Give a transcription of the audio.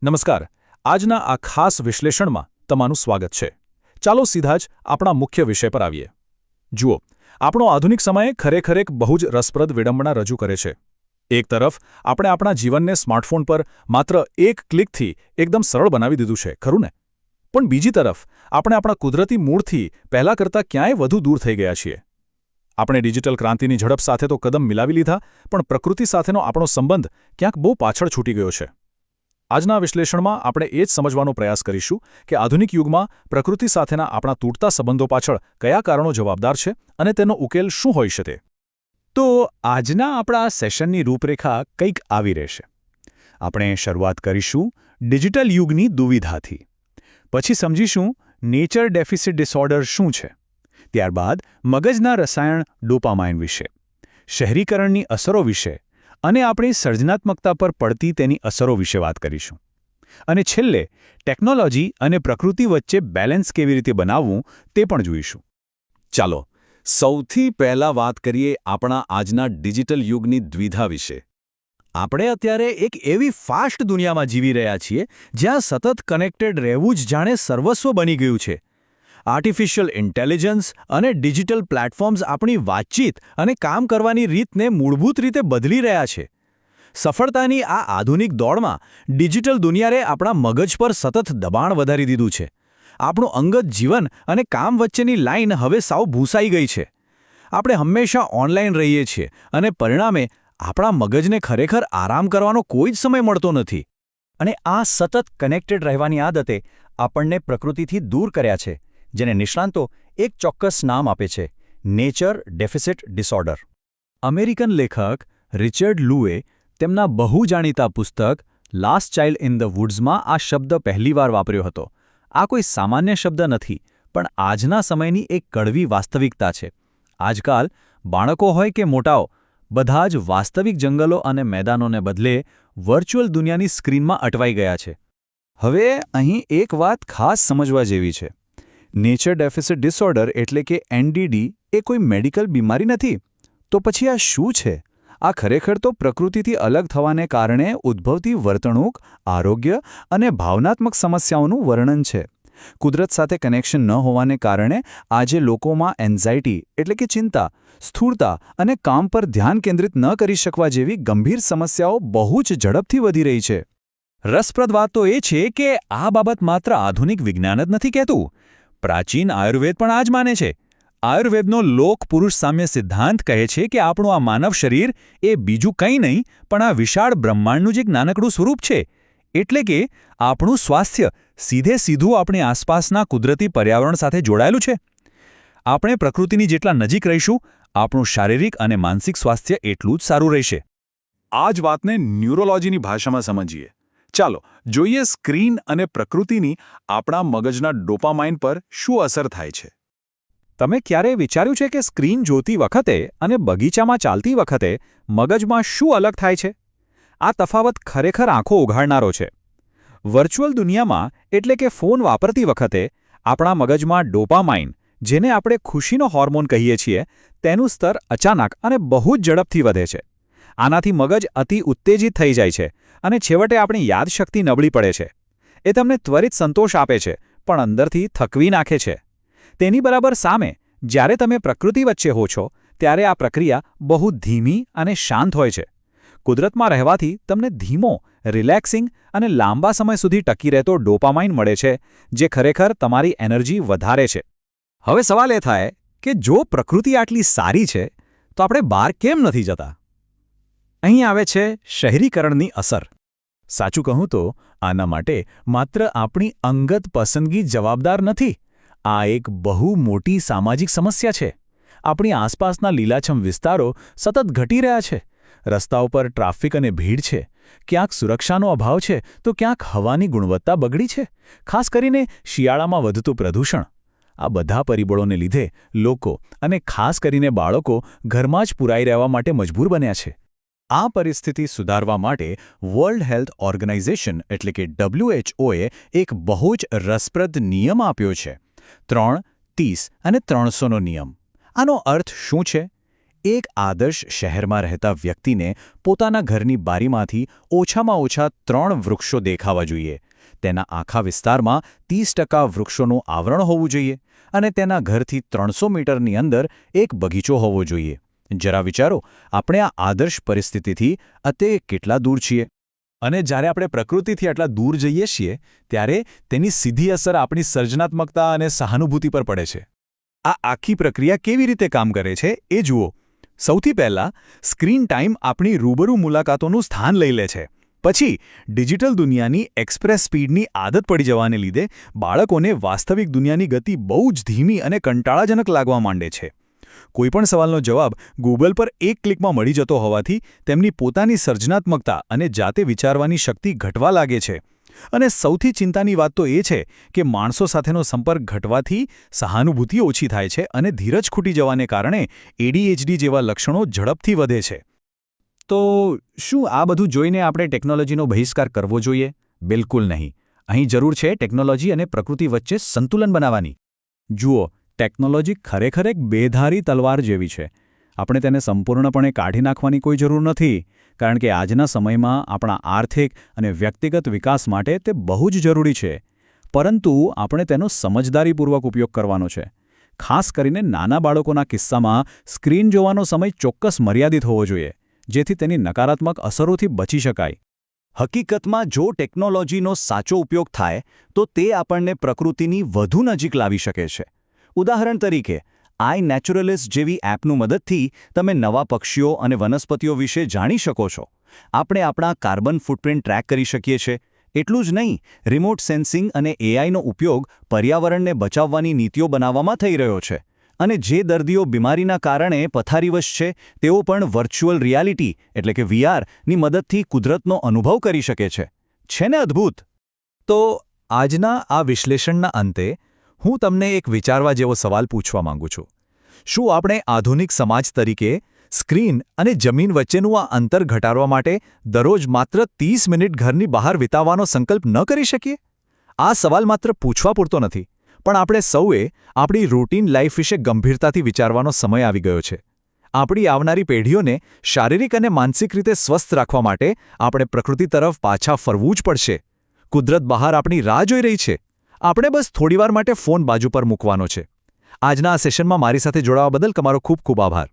નમસ્કાર. આજના આ ખાસ વિશ્લેષણમાં તમારું સ્વાગત છે. ચાલો સીધા જ આપણા મુખ્ય વિષય પર આવીએ. જુઓ, આપણો આધુનિક સમય ખરેખર એક બહુ જ રસપ્રદ વિડંબના રજૂ કરે છે. એક તરફ આપણે આપણા જીવનને સ્માર્ટફોન પર માત્ર એક ક્લિકથી એકદમ સરળ બનાવી દીધું છે, ખરું ને? પણ બીજી તરફ આપણે આપણા કુદરતી મૂળથી પહેલાં કરતાં ક્યાંય વધુ દૂર થઈ ગયા છીએ. આપણે ડિજિટલ ક્રાંતિની ઝડપ સાથે તો કદમ મિલાવી લીધા, પણ પ્રકૃતિ સાથેનો આપણો સંબંધ ક્યાંક બહુ પાછળ છૂટી ગયો છે. આજના વિશ્લેષણમાં આપણે એ જ સમજવાનો પ્રયાસ કરીશું કે આધુનિક યુગમાં પ્રકૃતિ સાથેના આપણા તૂટતા સંબંધો પાછળ કયા કારણો જવાબદાર છે અને તેનો ઉકેલ શું હોઈ શકે. તો આજના આપણા સેશનની રૂપરેખા કંઈક આવી રહેશે. આપણે શરૂઆત કરીશું ડિજિટલ યુગની દુવિધાથી. પછી સમજીશું નેચર ડેફિસિટ ડિસઓર્ડર શું છે. ત્યારબાદ મગજના રસાયણ ડોપામાઇન વિશે, શહેરીકરણની અસરો વિશે અને આપણી સર્જનાત્મકતા પર પડતી તેની અસરો વિશે વાત કરીશું. અને છેલ્લે ટેકનોલોજી અને પ્રકૃતિ વચ્ચે બેલેન્સ કેવી રીતે બનાવવું તે પણ જોઈશું. ચાલો, સૌથી પહેલાં વાત કરીએ આપણા આજના ડિજિટલ યુગની દ્વિધા વિશે. આપણે અત્યારે એક એવી ફાસ્ટ દુનિયામાં જીવી રહ્યા છીએ જ્યાં સતત કનેક્ટેડ રહેવું જ જાણે સર્વસ્વ બની ગયું છે. આર્ટિફિશિયલ ઇન્ટેલિજન્સ અને ડિજિટલ પ્લેટફોર્મ્સ આપણી વાતચીત અને કામ કરવાની રીતને મૂળભૂત રીતે બદલી રહ્યા છે. સફળતાની આ આધુનિક દોડમાં ડિજિટલ દુનિયાએ આપણા મગજ પર સતત દબાણ વધારી દીધું છે. આપણું અંગત જીવન અને કામ વચ્ચેની લાઇન હવે સાવ ભૂસાઈ ગઈ છે. આપણે હંમેશા ઓનલાઈન રહીએ છીએ અને પરિણામે આપણા મગજને ખરેખર આરામ કરવાનો કોઈ જ સમય મળતો નથી. અને આ સતત કનેક્ટેડ રહેવાની આદતે આપણને પ્રકૃતિથી દૂર કર્યા છે, જેને નિષ્ણાંતો એક ચોક્કસ નામ આપે છે: નેચર ડેફિસિટ ડિસઓર્ડર. અમેરિકન લેખક રિચર્ડ લુએ તેમના બહુ જાણીતા પુસ્તક લાસ્ટ ચાઇલ્ડ ઇન ધ વુડ્સમાં આ શબ્દ પહેલીવાર વાપર્યો હતો. આ કોઈ સામાન્ય શબ્દ નથી, પણ આજના સમયની એક કડવી વાસ્તવિકતા છે. આજકાલ બાળકો હોય કે મોટાઓ, બધા જ વાસ્તવિક જંગલો અને મેદાનોને બદલે વર્ચ્યુઅલ દુનિયાની સ્ક્રીનમાં અટવાઈ ગયા છે. હવે અહીં એક વાત ખાસ સમજવા જેવી છે. નેચર ડેફિસિટ ડિસઓર્ડર એટલે કે એનડીડી એ કોઈ મેડિકલ બીમારી નથી. તો પછી આ શું છે? આ ખરેખર તો પ્રકૃતિથી અલગ થવાને કારણે ઉદ્ભવતી વર્તણૂક, આરોગ્ય અને ભાવનાત્મક સમસ્યાઓનું વર્ણન છે. કુદરત સાથે કનેક્શન ન હોવાને કારણે આજે લોકોમાં એન્ઝાઇટી એટલે કે ચિંતા, સ્થૂળતા અને કામ પર ધ્યાન કેન્દ્રિત ન કરી શકવા જેવી ગંભીર સમસ્યાઓ બહુ જ ઝડપથી વધી રહી છે. રસપ્રદ વાત તો એ છે કે આ બાબત માત્ર આધુનિક વિજ્ઞાન જ નથી કહેતું. પ્રાચીન આયુર્વેદ પણ આ જ માને છે. આયુર્વેદનો લોક પુરુષ સામ્ય સિદ્ધાંત કહે છે કે આપણું આ માનવ શરીર એ બીજું કંઈ નહીં પણ આ વિશાળ બ્રહ્માંડનું જ એક નાનકડું સ્વરૂપ છે. એટલે કે આપણું સ્વાસ્થ્ય સીધું આપણી આસપાસના કુદરતી પર્યાવરણ સાથે જોડાયેલું છે. આપણે પ્રકૃતિની જેટલા નજીક રહીશું, આપણું શારીરિક અને માનસિક સ્વાસ્થ્ય એટલું જ સારું રહેશે. આ જ વાતને ન્યુરોલોજીની ભાષામાં સમજીએ. ચાલો જોઈએ સ્ક્રીન અને પ્રકૃતિની આપણા મગજના ડોપામાઇન પર શું અસર થાય છે. તમે ક્યારેય વિચાર્યું છે કે સ્ક્રીન જોતી વખતે અને બગીચામાં ચાલતી વખતે મગજમાં શું અલગ થાય છે? આ તફાવત ખરેખર આંખો ઉઘાડનારો છે. વર્ચ્યુઅલ દુનિયામાં એટલે કે ફોન વાપરતી વખતે આપણા મગજમાં ડોપામાઇન, જેને આપણે ખુશીનો હોર્મોન કહીએ છીએ, તેનું સ્તર અચાનક અને બહુ જ ઝડપથી વધે છે. આનાથી મગજ અતિ ઉત્તેજિત થઈ જાય છે અને છેવટે આપણી યાદશક્તિ નબળી પડે છે. એ તમને ત્વરિત સંતોષ આપે છે, પણ અંદરથી થકવી નાખે છે. તેની બરાબર સામે જ્યારે તમે પ્રકૃતિ વચ્ચે હો છો, ત્યારે આ પ્રક્રિયા બહુ ધીમી અને શાંત હોય છે. કુદરતમાં રહેવાથી તમને ધીમો, રિલેક્સિંગ અને લાંબા સમય સુધી ટકી રહેતો ડોપામાઇન મળે છે, જે ખરેખર તમારી એનર્જી વધારે છે. હવે સવાલ એ થાય કે જો પ્રકૃતિ આટલી સારી છે, તો આપણે બહાર કેમ નથી જતા? અહીં આવે છે શહેરીકરણની અસર. સાચું કહું તો આના માટે માત્ર આપણી અંગત પસંદગી જવાબદાર નથી. આ એક બહુ મોટી સામાજિક સમસ્યા છે. આપણી આસપાસના લીલાછમ વિસ્તારો સતત ઘટી રહ્યા છે. રસ્તાઓ પર ટ્રાફિક અને ભીડ છે. ક્યાંક સુરક્ષાનો અભાવ છે, તો ક્યાંક હવાની ગુણવત્તા બગડી છે. ખાસ કરીને શિયાળામાં વધતું પ્રદૂષણ. આ બધા પરિબળોને લીધે લોકો અને ખાસ કરીને બાળકો ઘરમાં જ પુરાઈ રહેવા માટે મજબૂર બન્યા છે. આ પરિસ્થિતિ સુધારવા માટે વર્લ્ડ હેલ્થ ઓર્ગેનાઇઝેશન એટલે કે WHOએ એક બહુ જ રસપ્રદ નિયમ આપ્યો છે: 3, 30 અને 300નો નિયમ. આનો અર્થ શું છે? એક આદર્શ શહેરમાં રહેતા વ્યક્તિને પોતાના ઘરની બારીમાંથી ઓછામાં ઓછા 3 વૃક્ષો દેખાવા જોઈએ. તેના આખા વિસ્તારમાં 30% વૃક્ષોનું આવરણ હોવું જોઈએ અને તેના ઘરથી 300 મીટરની અંદર એક બગીચો હોવો જોઈએ. જરા વિચારો, આપણે આ આદર્શ પરિસ્થિતિથી અત્યારે કેટલા દૂર છીએ? અને જ્યારે આપણે પ્રકૃતિથી આટલા દૂર જઈએ છીએ ત્યારે તેની સીધી અસર આપણી સર્જનાત્મકતા અને સહાનુભૂતિ પર પડે છે. આ આખી પ્રક્રિયા કેવી રીતે કામ કરે છે એ જુઓ. સૌથી પહેલાં સ્ક્રીન ટાઈમ આપણી રૂબરૂ મુલાકાતોનું સ્થાન લઈ લે છે. પછી ડિજિટલ દુનિયાની એક્સપ્રેસ સ્પીડની આદત પડી જવાને લીધે બાળકોને વાસ્તવિક દુનિયાની ગતિ બહુ જ ધીમી અને કંટાળાજનક લાગવા માંડે છે. કોઈપણ સવાલનો જવાબ ગૂગલ પર એક ક્લિકમાં મળી જતો હોવાથી તેમની પોતાની સર્જનાત્મકતા અને જાતે વિચારવાની શક્તિ ઘટવા લાગે છે. અને સૌથી ચિંતાની વાત તો એ છે કે માણસો સાથેનો સંપર્ક ઘટવાથી સહાનુભૂતિ ઓછી થાય છે અને ધીરજ ખૂટી જવાને કારણે ADHD જેવા લક્ષણો ઝડપથી વધે છે. તો શું આ બધું જોઈને આપણે ટેકનોલોજીનો બહિષ્કાર કરવો જોઈએ? બિલકુલ નહીં. અહીં જરૂર છે ટેકનોલોજી અને પ્રકૃતિ વચ્ચે સંતુલન બનાવવાની. જુઓ, ટેકનોલોજી ખરેખર એક બેધારી તલવાર જેવી છે. આપણે તેને સંપૂર્ણપણે કાઢી નાખવાની કોઈ જરૂર નથી, કારણ કે આજના સમયમાં આપણા આર્થિક અને વ્યક્તિગત વિકાસ માટે તે બહુ જ જરૂરી છે. પરંતુ આપણે તેનો સમજદારીપૂર્વક ઉપયોગ કરવાનો છે. ખાસ કરીને નાના બાળકોના કિસ્સામાં સ્ક્રીન જોવાનો સમય ચોક્કસ મર્યાદિત હોવો જોઈએ, જેથી તેની નકારાત્મક અસરોથી બચી શકાય. હકીકતમાં જો ટેકનોલોજીનો સાચો ઉપયોગ થાય તો તે આપણને પ્રકૃતિની વધુ નજીક લાવી શકે છે. ઉદાહરણ તરીકે, આઈ નેચરલિસ્ટ જેવી એપનું મદદથી તમે નવા પક્ષીઓ અને વનસ્પતિઓ વિશે જાણી શકો છો. આપણે આપણા કાર્બન ફૂટપ્રિન્ટ ટ્રેક કરી શકીએ છીએ. એટલું જ નહીં, રિમોટ સેન્સિંગ અને AIનો ઉપયોગ પર્યાવરણને બચાવવાની નીતિઓ બનાવવામાં થઈ રહ્યો છે. અને જે દર્દીઓ બીમારીના કારણે પથારીવશ છે તેઓ પણ વર્ચ્યુઅલ રિયાલિટી એટલે કે VR ની મદદથી કુદરતનો અનુભવ કરી શકે છે. છે ને અદ્ભુત? તો આજના આ વિશ્લેષણના અંતે હું તમને એક વિચારવા જેવો સવાલ પૂછવા માંગુ છું. શું આપણે આધુનિક સમાજ તરીકે સ્ક્રીન અને જમીન વચ્ચેનું આ અંતર ઘટાડવા માટે દરરોજ માત્ર 30 મિનિટ ઘરની બહાર વિતાવવાનો સંકલ્પ ન કરી શકીએ? આ સવાલ માત્ર પૂછવા પૂરતો નથી, પણ આપણે સૌએ આપણી રૂટીન લાઈફ વિશે ગંભીરતાથી વિચારવાનો સમય આવી ગયો છે. આપણી આવનારી પેઢીઓને શારીરિક અને માનસિક રીતે સ્વસ્થ રાખવા માટે આપણે પ્રકૃતિ તરફ પાછા ફરવું જ પડશે. કુદરત બહાર આપણી રાહ જોઈ રહી છે. આપણે બસ થોડીવાર માટે ફોન બાજુ પર મૂકવાનો છે. આજના આ સેશનમાં મારી સાથે જોડાવા બદલ તમારો ખૂબ ખૂબ આભાર.